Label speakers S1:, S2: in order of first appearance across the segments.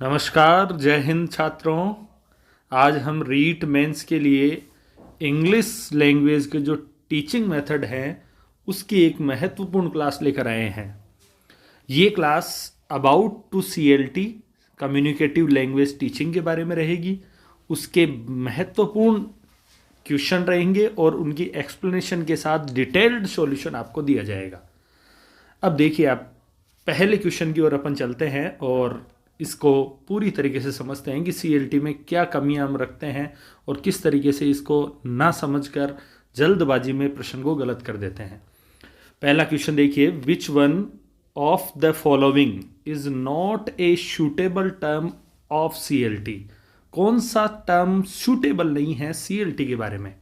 S1: नमस्कार, जय हिंद छात्रों। आज हम रीट मेंस के लिए इंग्लिश लैंग्वेज के जो टीचिंग मेथड हैं उसकी एक महत्वपूर्ण क्लास लेकर आए हैं। ये class about to CLT communicative language teaching के बारे में रहेगी। उसके महत्वपूर्ण क्वेश्चन रहेंगे और उनकी एक्सप्लेनेशन के साथ डिटेल्ड सॉल्यूशन आपको दिया जाएगा। अब देखिए, आप पहले क्वेश्चन की ओर अपन चलते हैं और इसको पूरी तरीके से समझते हैं कि सीएलटी में क्या कमियां हम रखते हैं और किस तरीके से इसको ना समझकर जल्दबाजी में प्रश्न को गलत कर देते हैं। पहला क्वेश्चन देखिए, which one of the following is not a suitable term of CLT. कौन सा टर्म सूटेबल नहीं है सीएलटी के बारे में।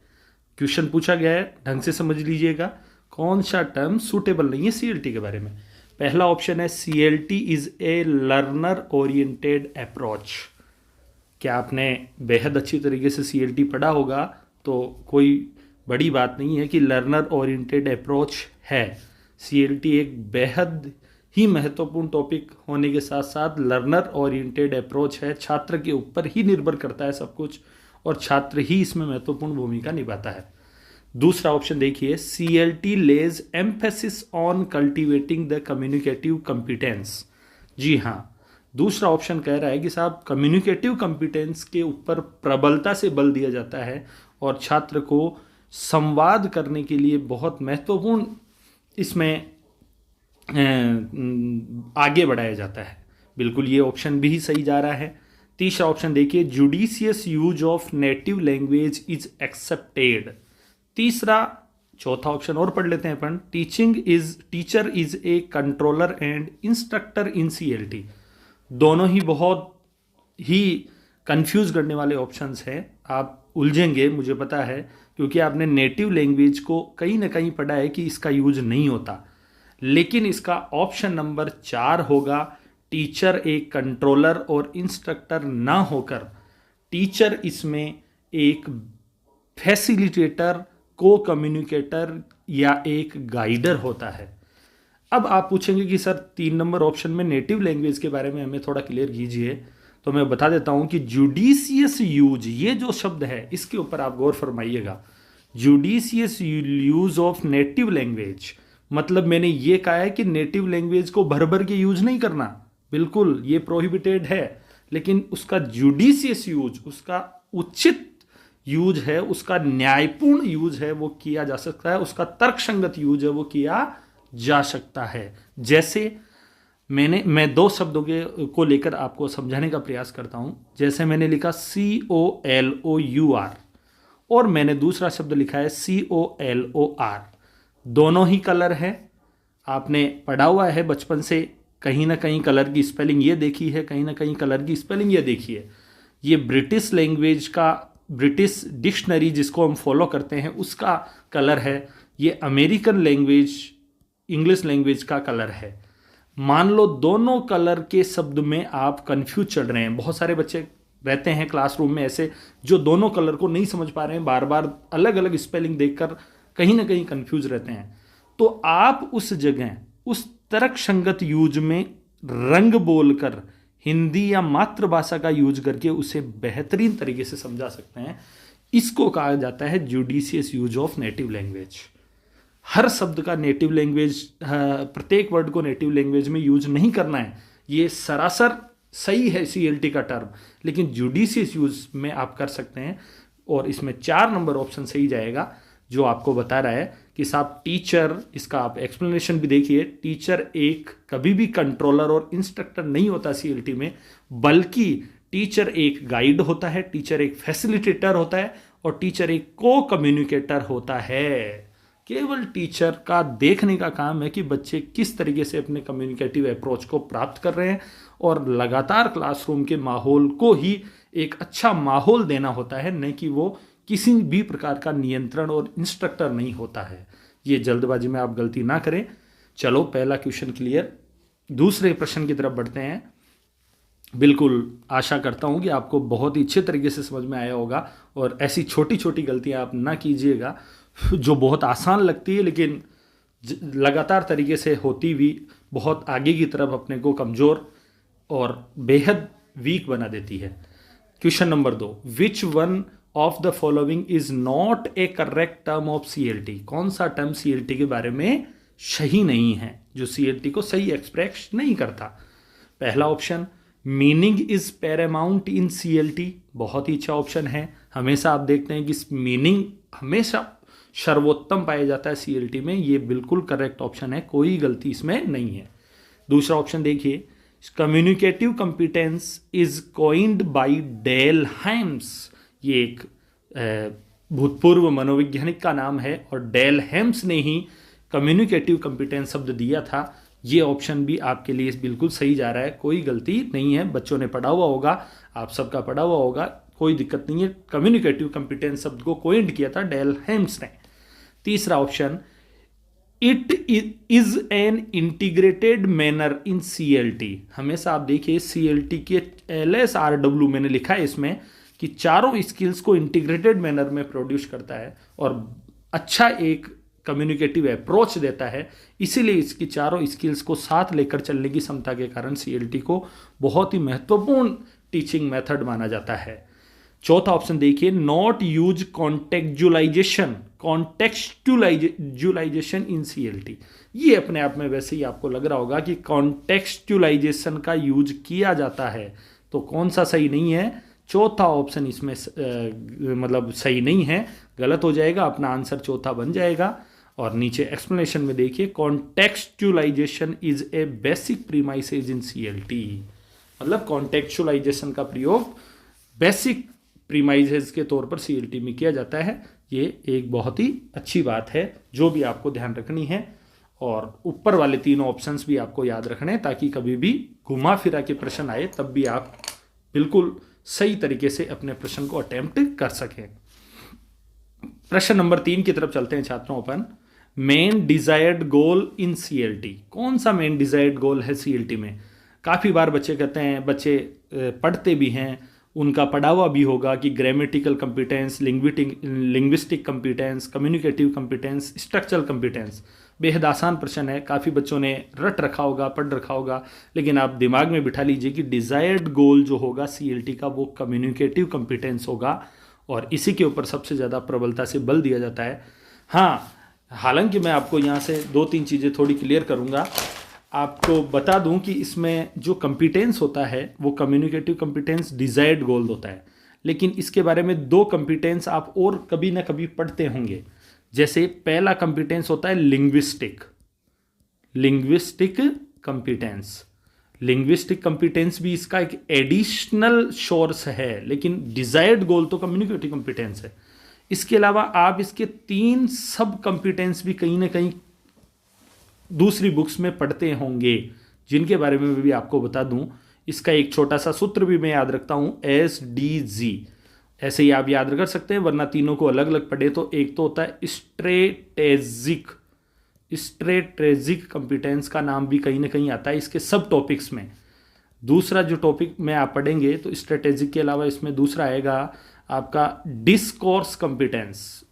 S1: क्वेश्चन पूछा गया है, ढंग से समझ लीजिएगा। कौन सा टर्म सूटेबल नहीं है सीएलटी के बारे में। पहला ऑप्शन है CLT is a learner oriented approach. क्या आपने बेहद अच्छी तरीके से सीएलटी पढ़ा होगा तो कोई बड़ी बात नहीं है कि लर्नर ओरिएंटेड अप्रोच है। सीएलटी एक बेहद ही महत्वपूर्ण टॉपिक होने के साथ साथ लर्नर ओरिएंटेड अप्रोच है। छात्र के ऊपर ही निर्भर करता है सब कुछ और छात्र ही इसमें महत्वपूर्ण भूमिका निभाता है। दूसरा ऑप्शन देखिए, CLT lays emphasis on cultivating the communicative competence. जी हाँ, दूसरा ऑप्शन कह रहा है कि साहब कम्युनिकेटिव कॉम्पिटेंस के ऊपर प्रबलता से बल दिया जाता है और छात्र को संवाद करने के लिए बहुत महत्वपूर्ण इसमें आगे बढ़ाया जाता है। बिल्कुल ये ऑप्शन भी सही जा रहा है। तीसरा ऑप्शन देखिए, judicious use of native language is accepted. चौथा ऑप्शन और पढ़ लेते हैं अपन, teacher is a controller and instructor in CLT. दोनों ही बहुत ही कंफ्यूज करने वाले ऑप्शंस हैं। आप उलझेंगे मुझे पता है, क्योंकि आपने नेटिव लैंग्वेज को कहीं ना कहीं पढ़ा है कि इसका यूज नहीं होता। लेकिन इसका ऑप्शन नंबर 4 होगा, टीचर एक कंट्रोलर और इंस्ट्रक्टर ना होकर टीचर इसमें एक फैसिलिटेटर, को कम्युनिकेटर या एक गाइडर होता है। अब आप पूछेंगे कि सर 3 नंबर ऑप्शन में नेटिव लैंग्वेज के बारे में हमें थोड़ा क्लियर कीजिए। तो मैं बता देता हूं कि जुडिशियस यूज, ये जो शब्द है इसके ऊपर आप गौर फरमाइएगा। Judicious use of native language मतलब मैंने ये कहा है कि नेटिव लैंग्वेज को भर भर के यूज नहीं करना, बिल्कुल ये प्रोहिबिटेड है। लेकिन उसका जुडिशियस यूज, उसका उचित यूज है, उसका न्यायपूर्ण यूज है वो किया जा सकता है, उसका तर्कसंगत यूज है वो किया जा सकता है। जैसे मैं 2 शब्दों को लेकर आपको समझाने का प्रयास करता हूं। जैसे मैंने लिखा COLOUR और मैंने दूसरा शब्द लिखा है COLOR। दोनों ही कलर है। आपने पढ़ा हुआ है बचपन से, कहीं ना कहीं कलर की स्पेलिंग ये देखी है, कहीं ना कहीं कलर की स्पेलिंग ये देखी है। ये ब्रिटिश लैंग्वेज का, ब्रिटिश डिक्शनरी जिसको हम फॉलो करते हैं उसका कलर है। ये अमेरिकन लैंग्वेज, इंग्लिश लैंग्वेज का कलर है। मान लो दोनों कलर के शब्द में आप कंफ्यूज चल रहे हैं। बहुत सारे बच्चे रहते हैं क्लासरूम में ऐसे जो दोनों कलर को नहीं समझ पा रहे हैं, बार बार अलग अलग स्पेलिंग देखकर कहीं ना कहीं कंफ्यूज रहते हैं। तो आप उस जगह उस तर्कसंगत यूज में रंग बोलकर हिंदी या मातृभाषा का यूज करके उसे बेहतरीन तरीके से समझा सकते हैं। इसको कहा जाता है judicious use of native language. हर शब्द का नेटिव लैंग्वेज, प्रत्येक वर्ड को नेटिव लैंग्वेज में यूज नहीं करना है, ये सरासर सही है सीएलटी का टर्म, लेकिन जुडिशियस यूज में आप कर सकते हैं। और इसमें 4 नंबर ऑप्शन सही जाएगा जो आपको बता रहा है कि साहब टीचर, इसका आप एक्सप्लेनेशन भी देखिए, टीचर एक कभी भी कंट्रोलर और इंस्ट्रक्टर नहीं होता सीएलटी में, बल्कि टीचर एक गाइड होता है, टीचर एक फैसिलिटेटर होता है और टीचर एक को कम्युनिकेटर होता है। केवल टीचर का देखने का काम है कि बच्चे किस तरीके से अपने कम्युनिकेटिव अप्रोच को प्राप्त कर रहे हैं और लगातार क्लासरूम के माहौल को ही एक अच्छा माहौल देना होता है, न कि वो किसी भी प्रकार का नियंत्रण और इंस्ट्रक्टर नहीं होता है। ये जल्दबाजी में आप गलती ना करें। चलो, पहला क्वेश्चन क्लियर। दूसरे प्रश्न की तरफ बढ़ते हैं। बिल्कुल आशा करता हूं कि आपको बहुत ही अच्छे तरीके से समझ में आया होगा और ऐसी छोटी छोटी गलतियां आप ना कीजिएगा जो बहुत आसान लगती है लेकिन लगातार तरीके से होती हुई बहुत आगे की तरफ अपने को कमज़ोर और बेहद वीक बना देती है। Question number 2, which one of the following is not A correct term of CLT? कौन सा टर्म सीएलटी के बारे में सही नहीं है, जो सीएलटी को सही एक्सप्रेस नहीं करता? पहला option, meaning is Paramount in CLT. बहुत ही अच्छा ऑप्शन है। हमेशा आप देखते हैं कि मीनिंग हमेशा सर्वोत्तम पाया जाता है सीएलटी में। ये बिल्कुल करेक्ट ऑप्शन है, कोई गलती इसमें नहीं है। दूसरा ऑप्शन देखिए, communicative competence is coined by Dell Hymes. ये एक भूतपूर्व मनोवैज्ञानिक का नाम है और डेल हेम्स ने ही कम्युनिकेटिव कंपिटेंस शब्द दिया था। ये ऑप्शन भी आपके लिए बिल्कुल सही जा रहा है, कोई गलती नहीं है। बच्चों ने पढ़ा हुआ होगा, आप सबका पढ़ा हुआ होगा, कोई दिक्कत नहीं है। कम्युनिकेटिव कंपिटेंस शब्द को कोइंड किया था डेल हेम्स ने। तीसरा option, it is an integrated manner in CLT. हमेशा आप देखिए सीएलटी के LSRW मैंने लिखा है इसमें कि चारों स्किल्स को इंटीग्रेटेड मैनर में प्रोड्यूस करता है और अच्छा एक कम्युनिकेटिव अप्रोच देता है। इसीलिए इसकी चारों स्किल्स को साथ लेकर चलने की क्षमता के कारण सीएलटी को बहुत ही महत्वपूर्ण टीचिंग मेथड माना जाता है। चौथा ऑप्शन देखिए, नॉट यूज कॉन्टेक्सचुलाइजेशन इन सीएलटी। ये अपने आप में वैसे ही आपको लग रहा होगा कि कॉन्टेक्सचुलाइजेशन का यूज किया जाता है, तो कौन सा सही नहीं है? चौथा ऑप्शन इसमें मतलब सही नहीं है, गलत हो जाएगा, अपना आंसर चौथा बन जाएगा। और नीचे एक्सप्लेनेशन में देखिए, contextualization is a basic premises in CLT. मतलब कॉन्टेक्सचुलाइजेशन का प्रयोग बेसिक प्रीमाइसेज के तौर पर सीएलटी में किया जाता है। ये एक बहुत ही अच्छी बात है जो भी आपको ध्यान रखनी है। और ऊपर वाले तीनों ऑप्शंस भी आपको याद रखने हैं ताकि कभी भी घुमा फिरा के प्रश्न आए तब भी आप बिल्कुल सही तरीके से अपने प्रश्न को अटेम्प्ट कर सकें। प्रश्न नंबर 3 की तरफ चलते हैं छात्रों। अपन मेन डिजायर्ड गोल इन सीएलटी। कौन सा मेन डिजायर्ड गोल है सीएलटी में? काफ़ी बार बच्चे कहते हैं, बच्चे पढ़ते भी हैं, उनका पढ़ा हुआ भी होगा कि grammatical competence, linguistic competence, communicative competence, structural competence. बेहद आसान प्रश्न है, काफ़ी बच्चों ने रट रखा होगा, पढ़ रखा होगा, लेकिन आप दिमाग में बिठा लीजिए कि डिज़ायर्ड गोल जो होगा सीएलटी का वो कम्युनिकेटिव कंपिटेंस होगा और इसी के ऊपर सबसे ज़्यादा प्रबलता से बल दिया जाता है। हाँ, हालांकि मैं आपको यहाँ से 2-3 चीज़ें थोड़ी क्लियर करूँगा। आपको बता दूं कि इसमें जो कंपिटेंस होता है वो कम्युनिकेटिव कंपिटेंस डिजायर्ड गोल होता है, लेकिन इसके बारे में 2 कंपिटेंस आप और कभी ना कभी पढ़ते होंगे। जैसे पहला कंपिटेंस होता है लिंग्विस्टिक कंपिटेंस। लिंग्विस्टिक कंपिटेंस भी इसका एक एडिशनल सोर्स है, लेकिन डिजायर्ड गोल तो कम्युनिकेटिव कंपिटेंस है। इसके अलावा आप इसके 3 सब कंपिटेंस भी कहीं ना कहीं दूसरी बुक्स में पढ़ते होंगे, जिनके बारे में भी आपको बता दूं। इसका एक छोटा सा सूत्र भी मैं याद रखता हूं, SDG। ऐसे ही आप याद कर सकते हैं, वरना तीनों को अलग अलग पढ़े तो एक तो होता है स्ट्रेटेजिक कंपिटेंस का नाम भी कहीं ना कहीं आता है इसके सब टॉपिक्स में। दूसरा जो टॉपिक में आप पढ़ेंगे तो स्ट्रेटेजिक के अलावा इसमें दूसरा आएगा आपका डिस्कोर्स कंपिटेंस,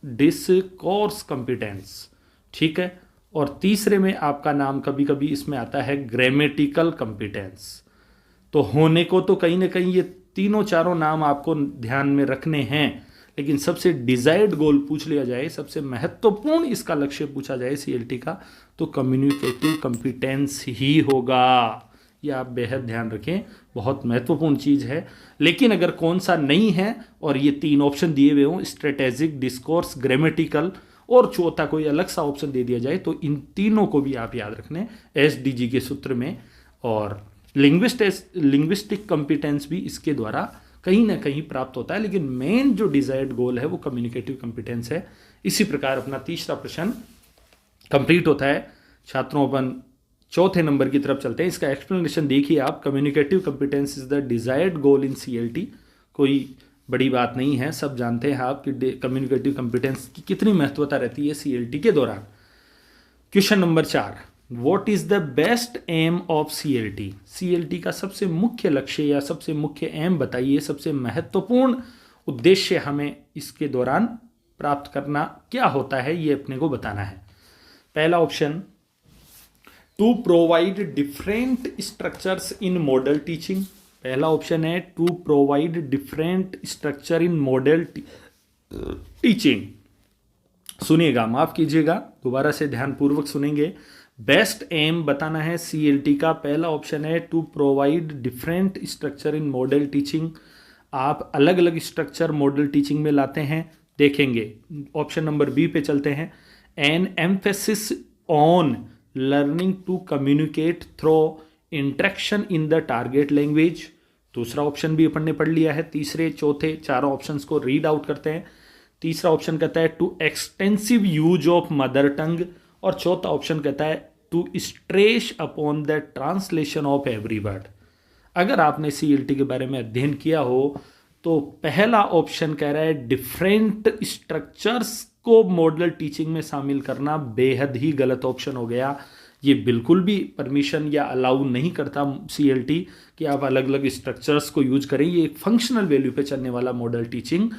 S1: ठीक है। और तीसरे में आपका नाम कभी कभी इसमें आता है ग्रामेटिकल कंपिटेंस। तो होने को तो कहीं ना कहीं ये तीनों चारों नाम आपको ध्यान में रखने हैं, लेकिन सबसे डिजायर्ड गोल पूछ लिया जाए, सबसे महत्वपूर्ण इसका लक्ष्य पूछा जाए सीएलटी का, तो कम्युनिकेटिव कंपिटेंस ही होगा। ये आप बेहद ध्यान रखें, बहुत महत्वपूर्ण चीज़ है। लेकिन अगर कौन सा नहीं है और ये 3 ऑप्शन दिए हुए हों, स्ट्रेटेजिक, डिस्कोर्स, ग्रामेटिकल, और चौथा कोई अलग सा ऑप्शन दे दिया जाए, तो इन तीनों को भी आप याद रखने SDG के सूत्र में। और लिंग्विस्टिक कंपिटेंस भी इसके द्वारा कहीं ना कहीं प्राप्त होता है, लेकिन मेन जो डिजायर्ड गोल है वो कम्युनिकेटिव कंपिटेंस है। इसी प्रकार अपना तीसरा प्रश्न कंप्लीट होता है। छात्रों, अपन चौथे नंबर की तरफ चलते हैं। इसका एक्सप्लेनेशन देखिए आप, communicative competence is the desired goal in CLT. कोई बड़ी बात नहीं है, सब जानते हैं आप कि कम्युनिकेटिव कंपिटेंस की कितनी महत्वता रहती है सीएलटी के दौरान। Question number 4, what is the best aim of CLT? CLT का सबसे मुख्य लक्ष्य या सबसे मुख्य एम बताइए, सबसे महत्वपूर्ण उद्देश्य हमें इसके दौरान प्राप्त करना क्या होता है, ये अपने को बताना है। पहला option, to provide different structures in model teaching. पहला ऑप्शन है to provide different structure in model teaching. सुनिएगा, माफ कीजिएगा, दोबारा से ध्यानपूर्वक सुनेंगे। बेस्ट एम बताना है सीएलटी का। पहला ऑप्शन है to provide different structure in model teaching. आप अलग अलग स्ट्रक्चर मॉडल टीचिंग में लाते हैं, देखेंगे। ऑप्शन नंबर बी पे चलते हैं। An emphasis on learning to communicate through interaction in the target language. दूसरा ऑप्शन भी अपन ने पढ़ लिया है। तीसरे चौथे चारों ऑप्शंस को रीड आउट करते हैं। तीसरा ऑप्शन कहता है to extensive use of mother tongue, और चौथा ऑप्शन कहता है to stress upon the translation of every word. अगर आपने सीएलटी के बारे में अध्ययन किया हो तो पहला ऑप्शन कह रहा है डिफरेंट स्ट्रक्चर्स को मॉडल टीचिंग में शामिल करना बेहद ही गलत ऑप्शन हो गया। ये बिल्कुल भी परमिशन या अलाउ नहीं करता सीएलटी कि आप अलग अलग स्ट्रक्चर्स को यूज करें। ये एक फंक्शनल वैल्यू पे चलने वाला मॉडल टीचिंग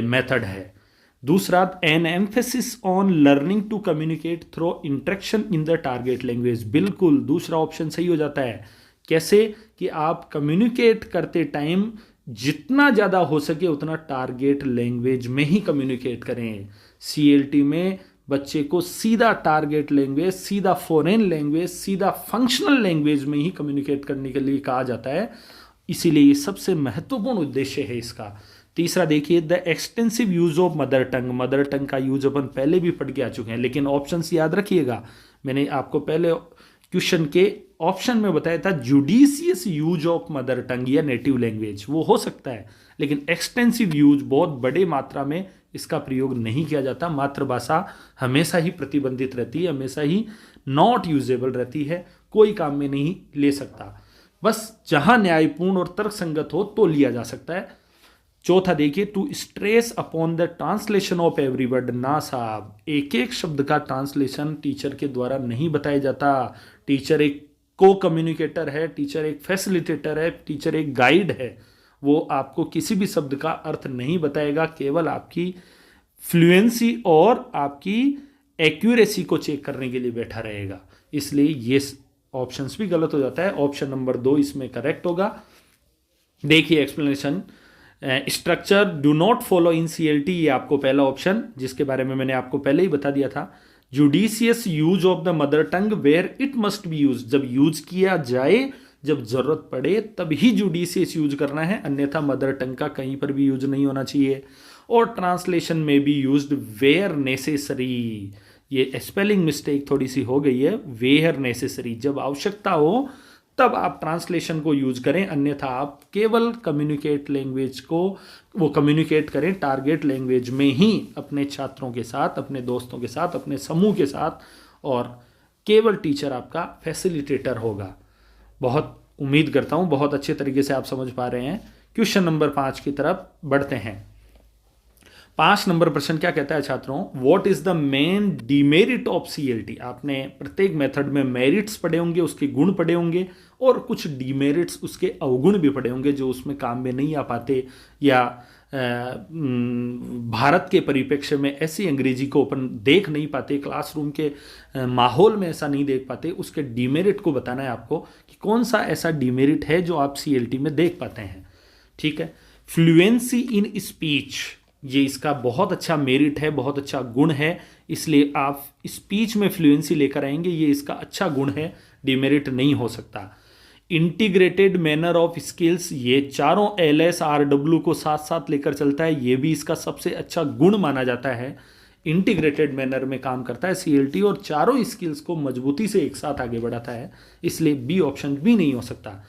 S1: मेथड है। दूसरा, an emphasis on learning to communicate through interaction in the target language. बिल्कुल दूसरा ऑप्शन सही हो जाता है। कैसे कि आप कम्युनिकेट करते टाइम जितना ज़्यादा हो सके उतना टारगेट लैंग्वेज में ही कम्युनिकेट करें। सीएलटी में बच्चे को सीधा टारगेट लैंग्वेज, सीधा फॉरेन लैंग्वेज, सीधा फंक्शनल लैंग्वेज में ही कम्युनिकेट करने के लिए कहा जाता है। इसीलिए ये सबसे महत्वपूर्ण उद्देश्य है इसका। तीसरा देखिए, the extensive use of mother tongue. Mother tongue का यूज अपन पहले भी पढ़ के आ चुके हैं, लेकिन ऑप्शंस याद रखिएगा। मैंने आपको पहले क्वेश्चन के ऑप्शन में बताया था जुडिशियस यूज ऑफ मदर टंग या नेटिव लैंग्वेज, वो हो सकता है, लेकिन एक्सटेंसिव यूज बहुत बड़े मात्रा में इसका प्रयोग नहीं किया जाता। मातृभाषा हमेशा ही प्रतिबंधित रहती है, हमेशा ही नॉट यूजेबल रहती है, कोई काम में नहीं ले सकता। बस जहां न्यायपूर्ण और तर्कसंगत हो तो लिया जा सकता है। चौथा देखिए, to stress upon the translation of every word. ना साहब, एक एक शब्द का ट्रांसलेशन टीचर के द्वारा नहीं बताया जाता। टीचर एक को कम्युनिकेटर है, टीचर एक फैसिलिटेटर है, टीचर एक गाइड है। वो आपको किसी भी शब्द का अर्थ नहीं बताएगा, केवल आपकी फ्लुएंसी और आपकी एक्यूरेसी को चेक करने के लिए बैठा रहेगा। इसलिए ये ऑप्शंस भी गलत हो जाता है। ऑप्शन नंबर 2 इसमें करेक्ट होगा। देखिए explanation, structure do not follow in CLT, ये आपको पहला ऑप्शन जिसके बारे में मैंने आपको पहले ही बता दिया था। Judicious use of the mother tongue where it must be use, जब यूज किया जाए, जब जरूरत पड़े तब ही जुडिशियस यूज करना है, अन्यथा मदर टंग का कहीं पर भी यूज नहीं होना चाहिए। और ट्रांसलेशन में भी यूज्ड वेयर नेसेसरी, ये स्पेलिंग मिस्टेक थोड़ी सी हो गई है। वेयर नेसेसरी, जब आवश्यकता हो तब आप ट्रांसलेशन को यूज करें, अन्यथा आप केवल कम्युनिकेट लैंग्वेज को वो कम्युनिकेट करें टारगेट लैंग्वेज में ही अपने छात्रों के साथ, अपने दोस्तों के साथ, अपने समूह के साथ, और केवल टीचर आपका फैसिलिटेटर होगा। बहुत उम्मीद करता हूँ बहुत अच्छे तरीके से आप समझ पा रहे हैं। क्वेश्चन नंबर 5 की तरफ बढ़ते हैं। 5 नंबर प्रश्न क्या कहता है छात्रों, what is the main demerit of CLT. आपने प्रत्येक मेथड में मेरिट्स पढ़े होंगे, उसके गुण पढ़े होंगे, और कुछ डिमेरिट्स उसके अवगुण भी पढ़े होंगे जो उसमें काम में नहीं आ पाते, या भारत के परिप्रेक्ष्य में ऐसी अंग्रेजी को अपन देख नहीं पाते, क्लासरूम के माहौल में ऐसा नहीं देख पाते। उसके डिमेरिट को बताना है आपको कि कौन सा ऐसा डिमेरिट है जो आप सीएलटी में देख पाते हैं। ठीक है, फ्लुएंसी इन स्पीच, ये इसका बहुत अच्छा मेरिट है, बहुत अच्छा गुण है, इसलिए आप स्पीच में फ्लुएंसी लेकर आएंगे, ये इसका अच्छा गुण है, डिमेरिट नहीं हो सकता। इंटीग्रेटेड मैनर ऑफ स्किल्स, ये चारों LSRW को साथ साथ लेकर चलता है, ये भी इसका सबसे अच्छा गुण माना जाता है। इंटीग्रेटेड मैनर में काम करता है सीएलटी और चारों स्किल्स को मजबूती से एक साथ आगे बढ़ाता है, इसलिए बी ऑप्शन भी नहीं हो सकता।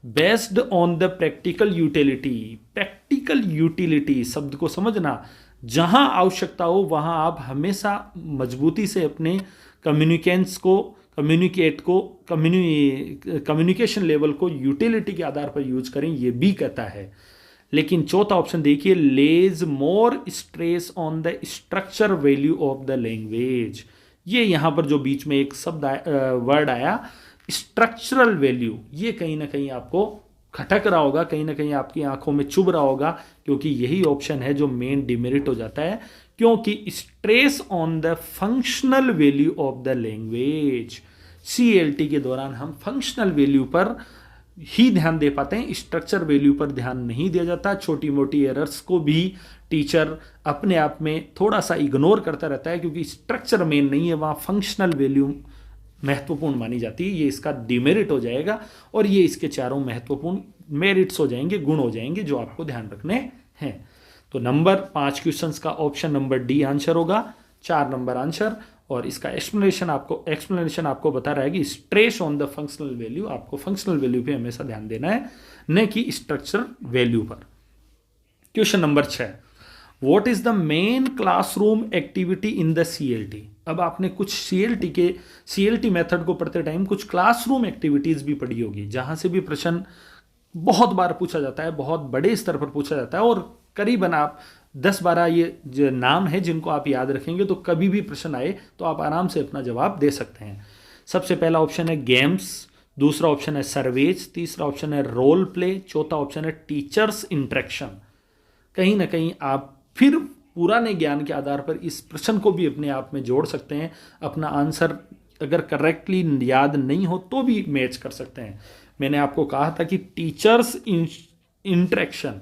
S1: Based on the practical utility, practical utility शब्द को समझना, जहां आवश्यकता हो वहां आप हमेशा मजबूती से अपने कम्युनिकेशन लेवल को यूटिलिटी के आधार पर यूज करें, ये भी कहता है। लेकिन चौथा ऑप्शन देखिए, lays more stress on the structure value of the language, ये यहां पर जो बीच में एक शब्द वर्ड आया स्ट्रक्चरल वैल्यू, ये कहीं ना कहीं आपको खटक रहा होगा, कहीं ना कहीं आपकी आंखों में चुभ रहा होगा, क्योंकि यही ऑप्शन है जो मेन डिमेरिट हो जाता है, क्योंकि stress on the functional value of the language, CLT के दौरान हम फंक्शनल वैल्यू पर ही ध्यान दे पाते हैं, स्ट्रक्चर वैल्यू पर ध्यान नहीं दिया जाता। छोटी मोटी एरर्स को भी टीचर अपने आप में थोड़ा सा इग्नोर करता रहता है, क्योंकि स्ट्रक्चर मेन नहीं है, वहाँ फंक्शनल वैल्यू महत्वपूर्ण मानी जाती है। ये इसका डिमेरिट हो जाएगा और ये इसके चारों महत्वपूर्ण मेरिट्स हो जाएंगे, गुण हो जाएंगे, जो आपको ध्यान रखने हैं। तो नंबर 5 क्वेश्चंस का ऑप्शन नंबर डी आंसर होगा, 4 नंबर आंसर। और इसका एक्सप्लेनेशन आपको बता रहा है कि stress on the functional value, आपको फंक्शनल वैल्यू पे हमेशा ध्यान देना है, न कि स्ट्रक्चर वैल्यू पर। Question number 6, what is the main classroom activity in the CLT। अब आपने कुछ CLT मेथड को पढ़ते टाइम कुछ क्लासरूम एक्टिविटीज भी पढ़ी होगी, जहां से भी प्रश्न बहुत बार पूछा जाता है, बहुत बड़े स्तर पर पूछा जाता है, और करीबन आप 10-12 ये जो नाम है जिनको आप याद रखेंगे तो कभी भी प्रश्न आए तो आप आराम से अपना जवाब दे सकते हैं। सबसे पहला ऑप्शन है गेम्स, दूसरा ऑप्शन है सर्वेज, तीसरा ऑप्शन है रोल प्ले, चौथा ऑप्शन है टीचर्स इंटरेक्शन। कहीं ना कहीं आप फिर पुराने ज्ञान के आधार पर इस प्रश्न को भी अपने आप में जोड़ सकते हैं। अपना आंसर अगर करेक्टली याद नहीं हो तो भी मैच कर सकते हैं। मैंने आपको कहा था कि टीचर्स इंटरेक्शन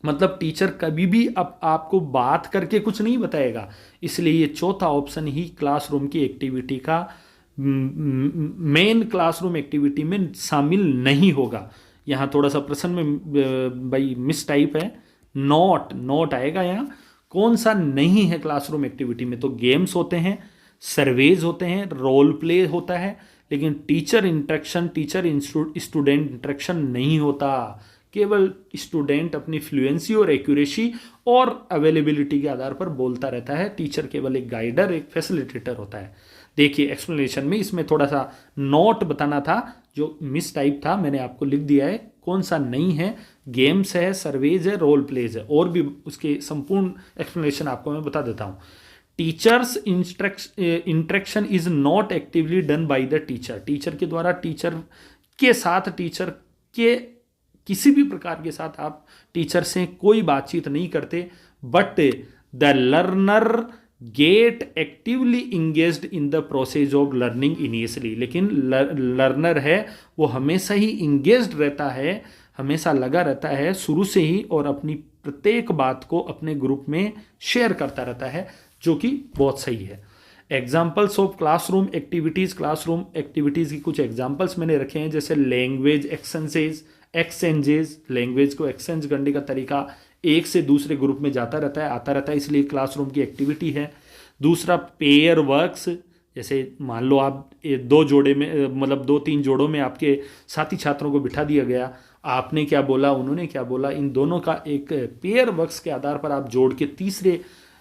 S1: मतलब टीचर कभी भी अब आपको बात करके कुछ नहीं बताएगा, इसलिए ये चौथा ऑप्शन ही क्लासरूम की एक्टिविटी का मेन क्लासरूम एक्टिविटी में शामिल नहीं होगा। यहाँ थोड़ा सा प्रश्न में भाई मिस टाइप है, नॉट आएगा यहाँ। कौन सा नहीं है क्लासरूम एक्टिविटी में? तो गेम्स होते हैं, सर्वेज होते हैं, रोल प्ले होता है, लेकिन teacher interaction, teacher student interaction नहीं होता। केवल स्टूडेंट अपनी फ्लुएंसी और एक्यूरेसी और अवेलेबिलिटी के आधार पर बोलता रहता है, टीचर केवल एक गाइडर, एक फैसिलिटेटर होता है। देखिए एक्सप्लेनेशन में इसमें थोड़ा सा नोट बताना था, जो मिस टाइप था, मैंने आपको लिख दिया है कौन सा नहीं है। गेम्स है, सर्वेज है, रोल प्लेज है, और भी उसके संपूर्ण एक्सप्लेनेशन आपको मैं बता देता हूँ। Teachers interaction is not actively done by the teacher. Teacher के द्वारा टीचर के साथ, टीचर के किसी भी प्रकार के साथ आप टीचर से कोई बातचीत नहीं करते, but the learner get actively engaged in the process of learning initially. लेकिन लर्नर है वो हमेशा ही इंगेज्ड रहता है, हमेशा लगा रहता है शुरू से ही, और अपनी प्रत्येक बात को अपने ग्रुप में शेयर करता रहता है, जो कि बहुत सही है। एग्जाम्पल्स ऑफ क्लासरूम एक्टिविटीज़ की कुछ एग्जाम्पल्स मैंने रखे हैं, जैसे लैंग्वेज एक्सचेंजेस, लैंग्वेज को एक्सचेंज करने का तरीका एक से दूसरे ग्रुप में जाता रहता है, आता रहता है, इसलिए क्लासरूम की एक्टिविटी है। दूसरा पेयर वर्क्स, जैसे मान लो आप 2-3 जोड़ों में आपके साथी छात्रों को बिठा दिया गया, आपने क्या बोला, उन्होंने क्या बोला, इन दोनों का एक पेयर वर्क्स के आधार पर आप जोड़ के तीसरे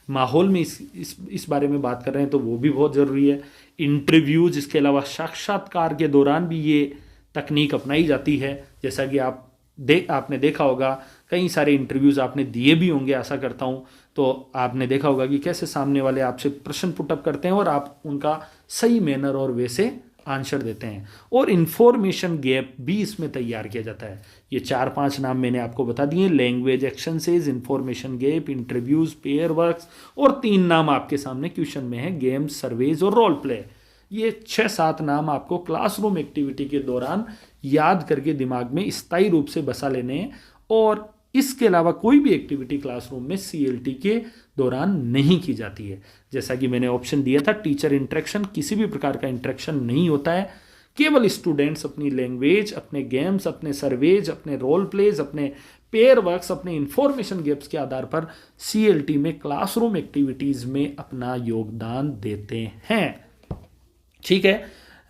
S1: माहौल में इस बारे में बात कर रहे हैं, तो वो भी बहुत ज़रूरी है। इंटरव्यूज, इसके अलावा साक्षात्कार के दौरान भी ये तकनीक अपनाई जाती है, जैसा कि आपने देखा होगा, कई सारे इंटरव्यूज़ आपने दिए भी होंगे आशा करता हूँ, तो आपने देखा होगा कि कैसे सामने वाले आपसे प्रश्न पुटअप करते हैं और आप उनका सही मैनर और वे से आंसर देते हैं। और इन्फॉर्मेशन गैप भी इसमें तैयार किया जाता है। ये 4-5 नाम मैंने आपको बता दिए, language exchanges, information gap, interviews, pair works, और 3 नाम आपके सामने क्वेश्चन में है, गेम्स, सर्वेज और रोल प्ले। ये 6-7 नाम आपको क्लासरूम एक्टिविटी के दौरान याद करके दिमाग में स्थायी रूप से बसा लेने हैं, और इसके अलावा कोई भी एक्टिविटी क्लासरूम में CLT के दौरान नहीं की जाती है। जैसा कि मैंने ऑप्शन दिया था, टीचर इंटरेक्शन, किसी भी प्रकार का इंटरेक्शन नहीं होता है, केवल स्टूडेंट्स अपनी लैंग्वेज, अपने गेम्स, अपने सर्वेज, अपने रोल प्लेज, अपने पेयर वर्क्स, अपने इंफॉर्मेशन गैप्स के आधार पर CLT में क्लासरूम एक्टिविटीज़ में अपना योगदान देते हैं। ठीक है,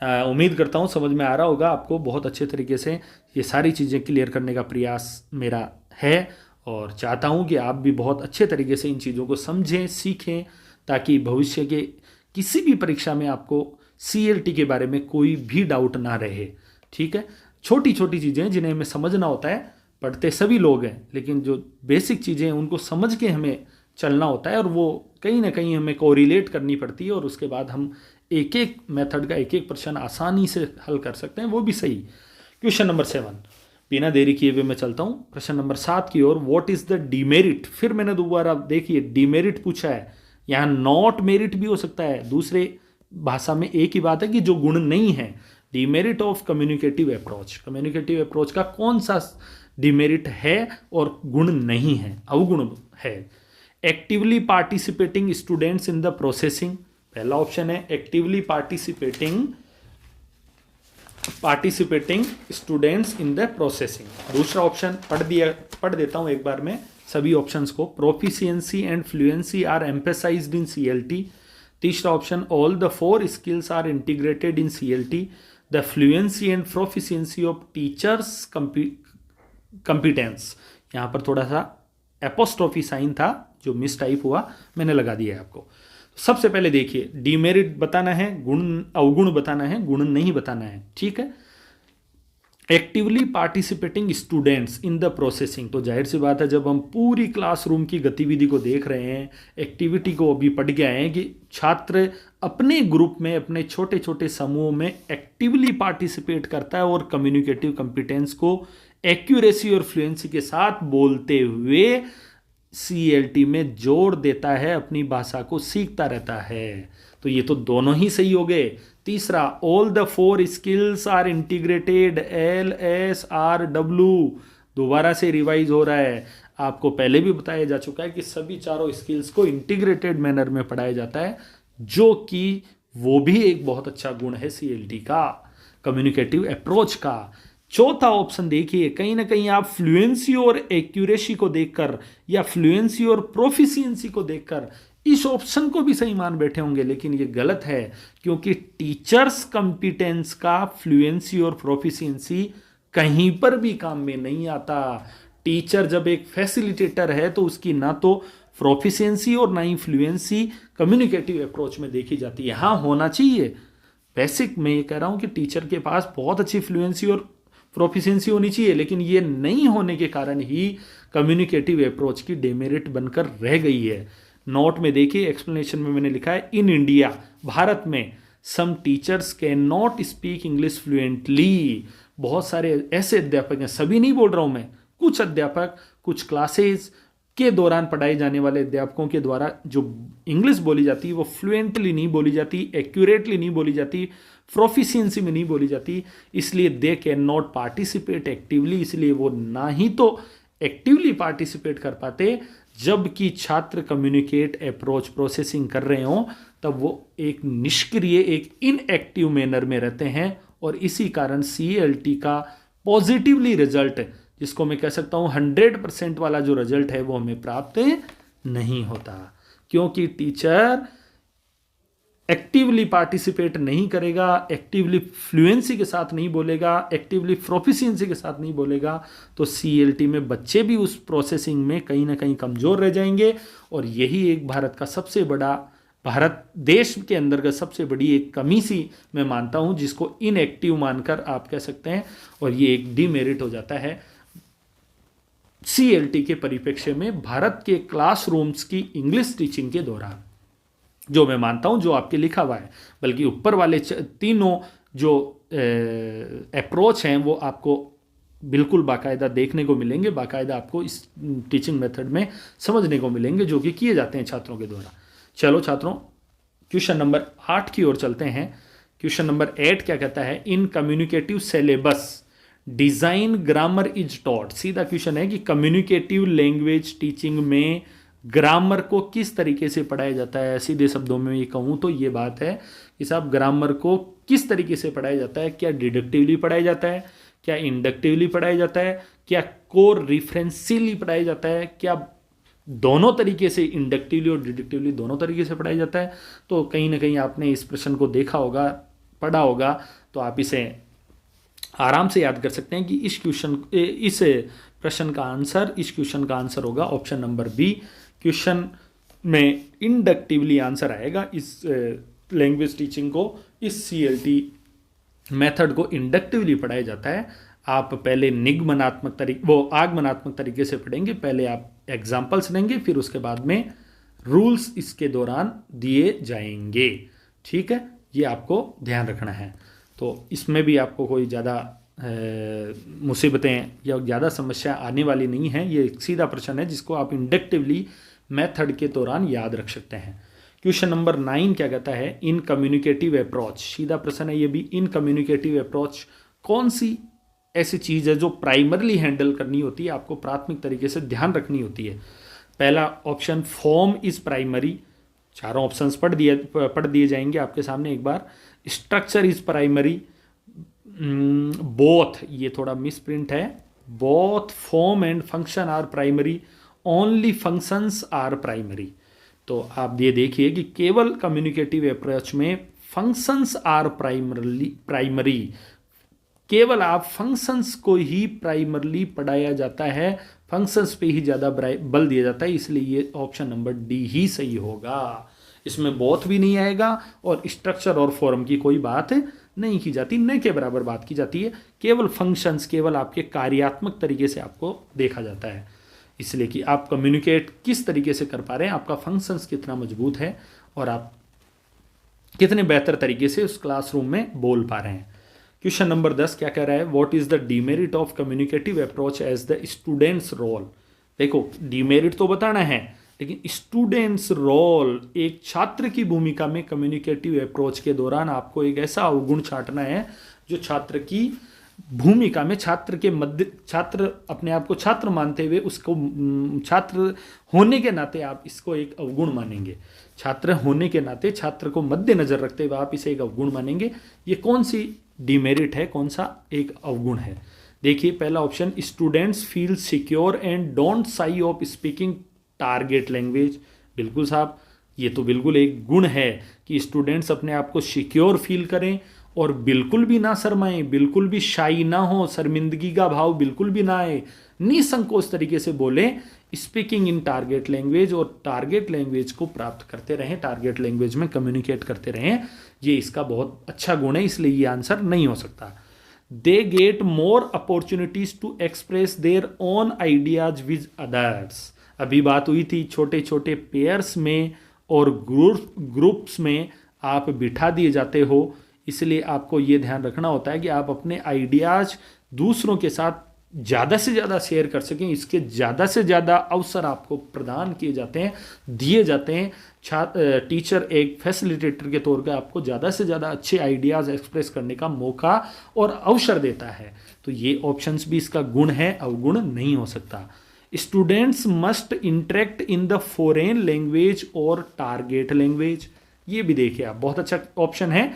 S1: उम्मीद करता हूँ समझ में आ रहा होगा आपको। बहुत अच्छे तरीके से ये सारी चीज़ें क्लियर करने का प्रयास मेरा है, और चाहता हूँ कि आप भी बहुत अच्छे तरीके से इन चीज़ों को समझें, सीखें, ताकि भविष्य के किसी भी परीक्षा में आपको CLT के बारे में कोई भी डाउट ना रहे। ठीक है, छोटी छोटी चीज़ें जिन्हें हमें समझना होता है, पढ़ते सभी लोग हैं, लेकिन जो बेसिक चीज़ें हैं उनको समझ के हमें चलना होता है, और वो कहीं ना कहीं हमें कोरिलेट करनी पड़ती है, और उसके बाद हम एक एक मेथड का एक एक प्रश्न आसानी से हल कर सकते हैं, वो भी सही। क्वेश्चन नंबर 7, बिना देरी किए हुए मैं चलता हूँ प्रश्न नंबर 7 की ओर। What is the demerit? फिर मैंने दोबारा देखिए डीमेरिट पूछा है, यहाँ नॉट मेरिट भी हो सकता है। दूसरे भाषा में एक ही बात है कि जो गुण नहीं है, demerit of communicative approach, communicative approach का कौन सा डिमेरिट है और गुण नहीं है, अवगुण है। Actively participating students in the processing, पहला ऑप्शन है actively participating students in the processing. दूसरा ऑप्शन पढ़ देता हूं एक बार में सभी ऑप्शंस को। Proficiency and fluency are emphasized in CLT. तीसरा option all the 4 skills are integrated in CLT. The fluency and proficiency of teachers competence, यहां पर थोड़ा सा एपोस्ट्रोफी साइन था जो मिस टाइप हुआ, मैंने लगा दिया है आपको। सबसे पहले देखिए, डिमेरिट बताना है, गुण अवगुण बताना है, गुण नहीं बताना है, ठीक है। Actively participating students in the processing, तो जाहिर सी बात है जब हम पूरी क्लासरूम की गतिविधि को देख रहे हैं, एक्टिविटी को अभी पढ़ के आए हैं कि छात्र अपने ग्रुप में, अपने छोटे छोटे समूह में एक्टिवली पार्टिसिपेट करता है और कम्युनिकेटिव कॉम्पिटेंस को एक्यूरेसी और फ्लुएंसी के साथ बोलते हुए सीएलटी में जोड़ देता है, अपनी भाषा को सीखता रहता है। तो ये तो दोनों ही सही हो गए। तीसरा, all the 4 skills are integrated, LSRW, दोबारा से रिवाइज हो रहा है। आपको पहले भी बताया जा चुका है कि सभी चारों स्किल्स को इंटीग्रेटेड मैनर में पढ़ाया जाता है, जो कि वो भी एक बहुत अच्छा गुण है सीएलटी का, कम्युनिकेटिव अप्रोच का। चौथा ऑप्शन देखिए, कहीं ना कहीं आप फ्लुएंसी और एक्यूरेसी को देखकर या फ्लुएंसी और प्रोफिशिएंसी को देखकर इस ऑप्शन को भी सही मान बैठे होंगे, लेकिन ये गलत है, क्योंकि टीचर्स कंपिटेंस का फ्लुएंसी और प्रोफिशिएंसी कहीं पर भी काम में नहीं आता। टीचर जब एक फैसिलिटेटर है तो उसकी ना तो प्रोफिशिएंसी और ना ही फ्लुएंसी कम्युनिकेटिव अप्रोच में देखी जाती है। हाँ, होना चाहिए, बेसिक मैं ये कह रहा हूं कि टीचर के पास बहुत अच्छी फ्लुएंसी और प्रोफिशिएंसी होनी चाहिए, लेकिन ये नहीं होने के कारण ही कम्युनिकेटिव अप्रोच की डेमेरिट बनकर रह गई है। नोट में देखिए, एक्सप्लेनेशन में मैंने लिखा है, इन इंडिया, भारत में some teachers can not speak English fluently. बहुत सारे ऐसे अध्यापक हैं, सभी नहीं बोल रहा हूं मैं, कुछ अध्यापक कुछ क्लासेस के दौरान पढ़ाए जाने वाले अध्यापकों के द्वारा जो इंग्लिश बोली जाती है वो फ्लुएंटली नहीं बोली जाती, एक्यूरेटली नहीं बोली जाती, प्रोफिशिएंसी में नहीं बोली जाती, इसलिए they can not participate actively, इसलिए वो ना ही तो एक्टिवली पार्टिसिपेट कर पाते, जबकि छात्र कम्युनिकेट अप्रोच प्रोसेसिंग कर रहे हों तब वो एक निष्क्रिय, एक इनएक्टिव मैनर में रहते हैं, और इसी कारण सीएलटी का पॉजिटिवली रिजल्ट, जिसको मैं कह सकता हूं 100% वाला जो रिजल्ट है, वो हमें प्राप्त नहीं होता, क्योंकि टीचर एक्टिवली पार्टिसिपेट नहीं करेगा, एक्टिवली फ्लुएंसी के साथ नहीं बोलेगा, एक्टिवली प्रोफिशिएंसी के साथ नहीं बोलेगा, तो सीएलटी में बच्चे भी उस प्रोसेसिंग में कहीं ना कहीं कमज़ोर रह जाएंगे। और यही एक भारत का सबसे बड़ा, भारत देश के अंदर का सबसे बड़ी एक कमी सी मैं मानता हूं, जिसको इनएक्टिव मानकर आप कह सकते हैं, और ये एक डिमेरिट हो जाता है सीएलटी के परिप्रेक्ष्य में भारत के क्लासरूम्स की इंग्लिश टीचिंग के दौरान, जो मैं मानता हूं जो आपके लिखा हुआ है। बल्कि ऊपर वाले तीनों जो अप्रोच हैं वो आपको बिल्कुल बाकायदा देखने को मिलेंगे, बाकायदा आपको इस टीचिंग मेथड में समझने को मिलेंगे, जो कि किए जाते हैं छात्रों के द्वारा। चलो छात्रों, क्वेश्चन नंबर 8 की ओर चलते हैं। क्वेश्चन नंबर 8 क्या कहता है, इन communicative syllabus design grammar is taught. सीधा क्वेश्चन है कि कम्युनिकेटिव लैंग्वेज टीचिंग में ग्रामर को किस तरीके से पढ़ाया जाता है। सीधे शब्दों में ये कहूँ तो ये बात है कि साहब ग्रामर को किस तरीके से पढ़ाया जाता है, क्या डिडक्टिवली पढ़ाया जाता है, क्या इंडक्टिवली पढ़ाया जाता है, क्या कोर रिफरेंशियली पढ़ाया जाता है, क्या दोनों तरीके से, इंडक्टिवली और डिडक्टिवली दोनों तरीके से पढ़ाया जाता है। तो कहीं ना कहीं आपने इस प्रश्न को देखा होगा, पढ़ा होगा, तो आप इसे आराम से याद कर सकते हैं कि इस प्रश्न का आंसर, इस क्वेश्चन का आंसर होगा ऑप्शन नंबर बी। क्वेश्चन में इंडक्टिवली आंसर आएगा। इस लैंग्वेज टीचिंग को, इस सीएलटी मेथड को इंडक्टिवली पढ़ाया जाता है। आप पहले आगमनात्मक तरीके से पढ़ेंगे, पहले आप एग्जाम्पल्स लेंगे, फिर उसके बाद में रूल्स इसके दौरान दिए जाएंगे। ठीक है, ये आपको ध्यान रखना है। तो इसमें भी आपको कोई ज़्यादा मुसीबतें या ज़्यादा समस्या आने वाली नहीं है। ये एक सीधा प्रश्न है जिसको आप इंडक्टिवली मेथड के दौरान याद रख सकते हैं। क्वेश्चन नंबर 9 क्या कहता है, इन कम्युनिकेटिव अप्रोच, सीधा प्रश्न है ये भी, इन कम्युनिकेटिव अप्रोच कौन सी ऐसी चीज़ है जो प्राइमरली हैंडल करनी होती है, आपको प्राथमिक तरीके से ध्यान रखनी होती है। पहला ऑप्शन फॉर्म इज प्राइमरी, चारों ऑप्शंस पढ़ दिए जाएंगे आपके सामने एक बार। स्ट्रक्चर इज प्राइमरी, बोथ, ये थोड़ा मिस प्रिंट है, both form and function are primary, only functions are primary. तो आप ये देखिए कि केवल कम्युनिकेटिव अप्रोच में फंक्शंस आर प्राइमरी, केवल आप फंक्शंस को ही प्राइमरली पढ़ाया जाता है, फंक्शंस पे ही ज़्यादा बल दिया जाता है, इसलिए ये ऑप्शन नंबर डी ही सही होगा। इसमें बोथ भी नहीं आएगा और स्ट्रक्चर और फॉर्म की कोई बात नहीं की जाती, न के बराबर बात की जाती है, केवल फंक्शंस, केवल आपके कार्यात्मक तरीके से आपको देखा जाता है। इसलिए कि आप कम्युनिकेट किस तरीके से कर पा रहे हैं, आपका फंक्शंस कितना मजबूत है और आप कितने बेहतर तरीके से उस क्लासरूम में बोल पा रहे हैं। क्वेश्चन नंबर 10 क्या कह रहा है, what is the demerit of communicative approach as the students role. देखो डीमेरिट तो बताना है, लेकिन स्टूडेंट्स रोल, एक छात्र की भूमिका में कम्युनिकेटिव अप्रोच के दौरान आपको एक ऐसा अवगुण छांटना है जो छात्र की भूमिका में, छात्र के मध्य, छात्र अपने आप को छात्र मानते हुए उसको छात्र होने के नाते आप इसको एक अवगुण मानेंगे, छात्र होने के नाते छात्र को मद्देनजर रखते हुए आप इसे एक अवगुण मानेंगे। ये कौन सी डीमेरिट है, कौन सा एक अवगुण है? देखिए पहला option, students feel secure and don't sigh of speaking target language. बिल्कुल साहब, ये तो बिल्कुल एक गुण है कि स्टूडेंट्स अपने आप को सिक्योर फील करें और बिल्कुल भी ना शर्माएं, बिल्कुल भी शाई ना हो, शर्मिंदगी का भाव बिल्कुल भी ना आए, निसंकोच तरीके से बोलें स्पीकिंग इन टारगेट लैंग्वेज, और टारगेट लैंग्वेज को प्राप्त करते रहें, टारगेट लैंग्वेज में कम्युनिकेट करते रहें। ये इसका बहुत अच्छा गुण है, इसलिए ये आंसर नहीं हो सकता। They get more opportunities to express their own ideas with others. अभी बात हुई थी छोटे छोटे पेयर्स में और ग्रुप्स में आप बिठा दिए जाते हो, इसलिए आपको ये ध्यान रखना होता है कि आप अपने आइडियाज दूसरों के साथ ज़्यादा से ज़्यादा शेयर कर सकें, इसके ज़्यादा से ज़्यादा अवसर आपको प्रदान किए जाते हैं, दिए जाते हैं। टीचर एक फैसिलिटेटर के तौर पर आपको ज़्यादा से ज़्यादा अच्छे आइडियाज़ एक्सप्रेस करने का मौका और अवसर देता है। तो ये ऑप्शंस भी इसका गुण है, अवगुण नहीं हो सकता। Students must interact in the foreign language और टारगेट लैंग्वेज। ये भी देखिए आप, बहुत अच्छा ऑप्शन है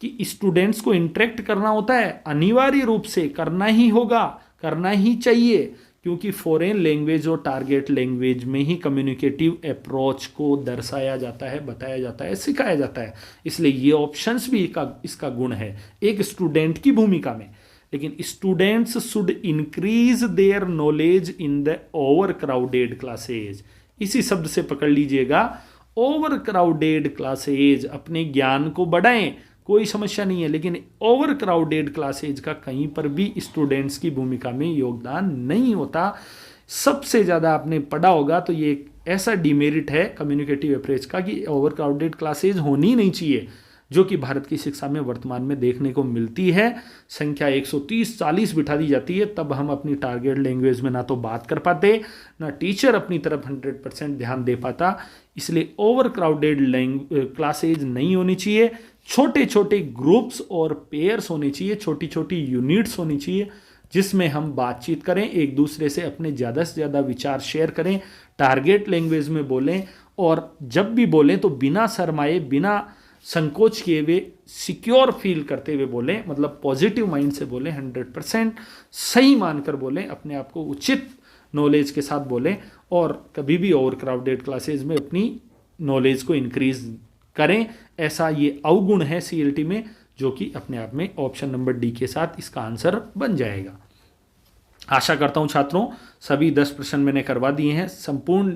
S1: कि स्टूडेंट्स को इंटरेक्ट करना होता है, अनिवार्य रूप से करना ही होगा, करना ही चाहिए, क्योंकि फॉरेन लैंग्वेज और टारगेट लैंग्वेज में ही कम्युनिकेटिव अप्रोच को दर्शाया जाता है, बताया जाता है, सिखाया जाता है। इसलिए ये ऑप्शंस भी इसका गुण है एक स्टूडेंट की भूमिका में। लेकिन students should increase their knowledge in the over crowded classes. इसी शब्द से पकड़ लीजिएगा, ओवर क्राउडेड क्लासेज, अपने ज्ञान को बढ़ाएं, कोई समस्या नहीं है, लेकिन ओवर क्राउडेड क्लासेज का कहीं पर भी स्टूडेंट्स की भूमिका में योगदान नहीं होता। सबसे ज़्यादा आपने पढ़ा होगा तो ये एक ऐसा डिमेरिट है कम्युनिकेटिव अप्रोच का कि ओवर क्राउडेड क्लासेज होनी नहीं चाहिए, जो कि भारत की शिक्षा में वर्तमान में देखने को मिलती है। संख्या 130-40 बिठा दी जाती है, तब हम अपनी टारगेट लैंग्वेज में ना तो बात कर पाते, ना टीचर अपनी तरफ 100% ध्यान दे पाता। इसलिए ओवर क्राउडेड क्लासेज नहीं होनी चाहिए, छोटे छोटे ग्रुप्स और पेयर्स होने चाहिए, छोटी छोटी यूनिट्स होनी चाहिए, जिसमें हम बातचीत करें, एक दूसरे से अपने ज़्यादा से ज़्यादा विचार शेयर करें, टारगेट लैंग्वेज में बोलें, और जब भी बोलें तो बिना शर्माए, बिना संकोच किए हुए, सिक्योर फील करते हुए बोलें, मतलब पॉजिटिव माइंड से बोलें, 100% सही मानकर बोलें, अपने आप को उचित नॉलेज के साथ बोलें, और कभी भी ओवर क्राउडेड क्लासेज में अपनी नॉलेज को इंक्रीज करें। ऐसा ये अवगुण है सीएलटी में, जो कि अपने आप में ऑप्शन नंबर डी के साथ इसका आंसर बन जाएगा। आशा करता हूं छात्रों सभी 10 प्रश्न मैंने करवा दिए हैं, संपूर्ण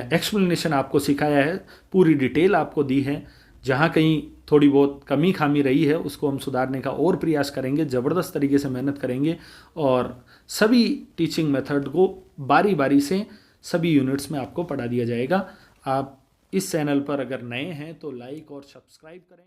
S1: एक्सप्लेनेशन आपको सिखाया है, पूरी डिटेल आपको दी है। जहां कहीं थोड़ी बहुत कमी खामी रही है उसको हम सुधारने का और प्रयास करेंगे, ज़बरदस्त तरीके से मेहनत करेंगे, और सभी टीचिंग मेथड को बारी बारी से सभी यूनिट्स में आपको पढ़ा दिया जाएगा। आप इस चैनल पर अगर नए हैं तो लाइक और सब्सक्राइब करें।